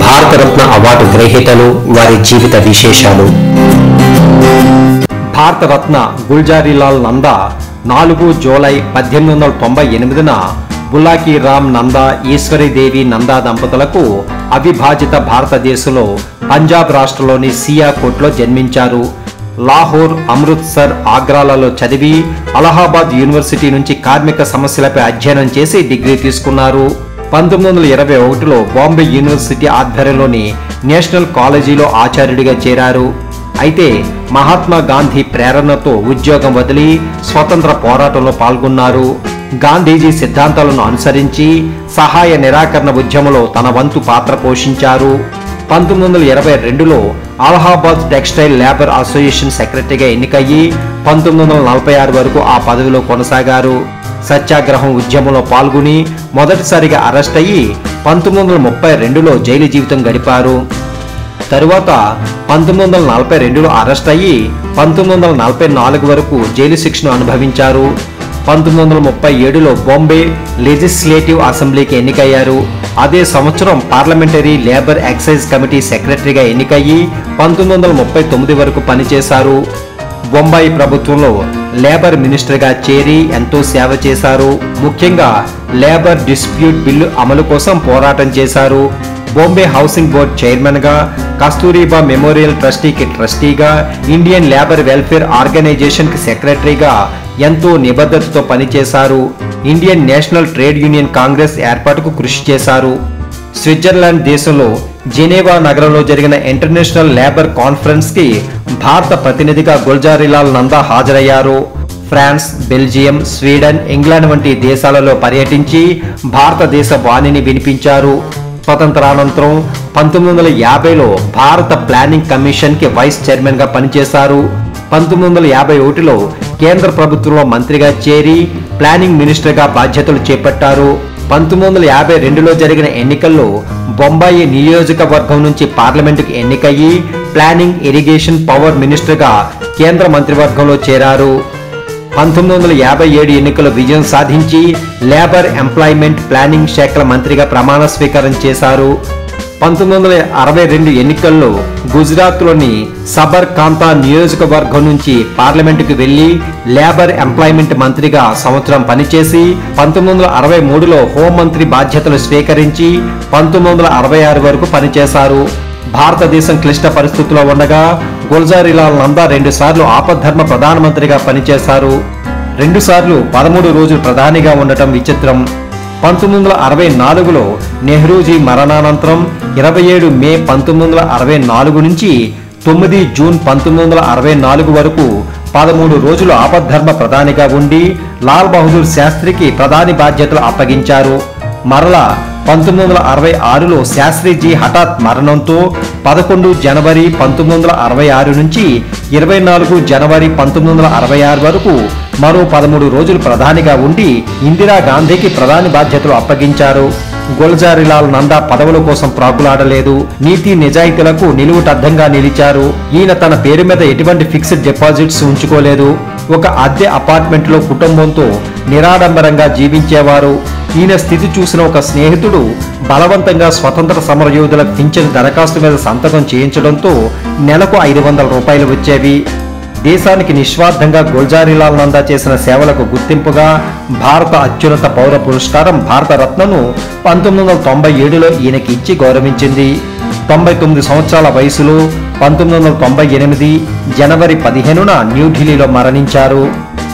Bharat Ratna award గ్రహీతలు, వారి జీవిత విశేషాలు. Bharat Ratna Gulzarilal Nanda 4 July 1898న బులాకి Ram Nanda, Eswari Devi Nanda దంపతులకు అవిభాజిత భారతదేశంలో పంజాబ్ రాష్ట్రంలోని సియాకోట్లో జన్మించారు. లాహోర్, అమృత్సర్, ఆగ్రాలలో చదివి అలహాబాద్ యూనివర్సిటీ నుంచి కార్మిక సమస్యలపై అధ్యయనం చేసి డిగ్రీ తీసుకున్నారు. 1921లో బాంబే యూనివర్సిటీ ఆధ్వర్యంలోని నేషనల్ కాలేజీలో ఆచార్యుడిగా చేరారు. అయితే మహాత్మా గాంధీ ప్రేరణతో ఉద్యోగం వదిలి స్వతంత్ర పోరాటంలో పాల్గొన్నారు. గాంధీజీ సిద్ధాంతాలను అనుసరించి సహాయ నిరాకరణ ఉద్యమంలో తన వంతు పాత్ర పోషించారు. 1922లో అలహాబాద్ టెక్స్టైల్ లేబర్ అసోసియేషన్ సెక్రటరీగా ఎన్నికయ్యి 1946 వరకు ఆ పదవిలో కొనసాగారు. సత్యాగ్రహం ఉద్యమంలో పాల్గొని మొదటిసారిగా అరెస్ట్ అయ్యి 1932లో జైలు జీవితం గడిపారు. తరువాత 1942లో అరెస్ట్ అయ్యి 1944 వరకు జైలు శిక్షను అనుభవించారు. 1937లో బాంబే లెజిస్లేటివ్ అసెంబ్లీకి ఎన్నికయ్యారు. అదే సంవత్సరం పార్లమెంటరీ లేబర్ ఎక్సైజ్ కమిటీ సెక్రటరీగా ఎన్నికయ్యి 1939 వరకు పనిచేశారు. బొంబాయి ప్రభుత్వంలో లేబర్ మినిస్టర్గా చేరి ఎంతో సేవ చేశారు. ముఖ్యంగా లేబర్ డిస్ప్యూట్ బిల్లు అమలు కోసం పోరాటం చేశారు. బాంబే హౌసింగ్ బోర్డ్ చైర్మన్ గా, కస్తూరిబా మెమోరియల్ ట్రస్టీకి ట్రస్టీగా, ఇండియన్ లేబర్ వెల్ఫేర్ ఆర్గనైజేషన్ కి సెక్రటరీగా ఎంతో నిబద్ధతతో పనిచేశారు. ఇండియన్ నేషనల్ ట్రేడ్ యూనియన్ కాంగ్రెస్ ఏర్పాటుకు కృషి చేశారు. స్విట్జర్లాండ్ దేశంలో జెనీవా నగరంలో జరిగిన ఇంటర్నేషనల్ లేబర్ కాన్ఫరెన్స్ కి భారత ప్రతినిధిగా గుల్జారీలాల్ నందా హాజరయ్యారు. ఫ్రాన్స్, బెల్జియం, స్వీడన్, ఇంగ్లాండ్ వంటి దేశాలలో పర్యటించి భారతదేశ వాణిని వినిపించారు. స్వతంత్రానంతరం 1950లో భారత ప్లానింగ్ కమిషన్ కి వైస్ చైర్మన్ గా పనిచేశారు. 1951లో కేంద్ర ప్రభుత్వంలో మంత్రిగా చేరి ప్లానింగ్ మినిస్టర్ గా బాధ్యతలు చేపట్టారు. 1952లో జరిగిన ఎన్నికల్లో బొంబాయి నియోజకవర్గం నుంచి పార్లమెంటుకు ఎన్నికయ్యి ప్లానింగ్, ఇరిగేషన్, పవర్ మినిస్టర్ గా కేంద్ర మంత్రివర్గంలో చేరారు. 1957 ఎన్నికల్లో విజయం సాధించి లేబర్, ఎంప్లాయ్మెంట్, ప్లానింగ్ శాఖల మంత్రిగా ప్రమాణ స్వీకారం చేశారు. 1962 ఎన్నికల్లో గుజరాత్లోని సబర్కాంతా నియోజకవర్గం నుంచి పార్లమెంటుకు వెళ్లి లేబర్, ఎంప్లాయ్మెంట్ మంత్రిగా సంవత్సరం పనిచేసి 1963లో హోంమంత్రి బాధ్యతలు స్వీకరించి 1966 వరకు పనిచేశారు. భారతదేశం క్లిష్ట పరిస్థితుల్లో ఉండగా గుల్జారీలాల్ నందా 2 సార్లు ఆపద్ధర్మ ప్రధానమంత్రిగా పనిచేశారు. 2 సార్లు 13 రోజులు ప్రధానిగా ఉండటం విచిత్రం. 1964లో నెహ్రూజీ మరణానంతరం 27 మే 1964 నుంచి 9 జూన్ 1964 వరకు 13 రోజులు ఆపద్ధర్మ ప్రధానిగా ఉండి లాల్ బహదూర్ శాస్త్రికి ప్రధాని బాధ్యతలు అప్పగించారు. మరలా 1966లో శాస్త్రిజీ హఠాత్ మరణంతో 11 జనవరి 1966 నుంచి 24 జనవరి 1966 వరకు మరో 13 రోజులు ప్రధానిగా ఉండి ఇందిరాగాంధీకి ప్రధాని బాధ్యతలు అప్పగించారు. గుల్జారీలాల్ నందా పదవుల కోసం ప్రాకులాడలేదు. నీతి నిజాయితీలకు నిలువుటద్దంగా నిలిచారు. ఈయన తన పేరు మీద ఎటువంటి ఫిక్స్డ్ డిపాజిట్స్ ఉంచుకోలేదు. ఒక అద్దె అపార్ట్మెంట్ లో కుటుంబంతో నిరాడంబరంగా జీవించేవారు. ఈయన స్థితి చూసిన ఒక స్నేహితుడు బలవంతంగా స్వతంత్ర సమరయోధుల పింఛన్ దరఖాస్తు మీద సంతకం చేయించడంతో నెలకు 500 రూపాయలు వచ్చేవి. దేశానికి నిస్వార్థంగా గుల్జారీలాల్ నందా చేసిన సేవలకు గుర్తింపుగా భారత అత్యున్నత పౌర పురస్కారం భారతరత్నను 1997లో ఈయనకి ఇచ్చి గౌరవించింది. 99 సంవత్సరాల వయసులో 1998 జనవరి 15న న్యూఢిల్లీలో మరణించారు.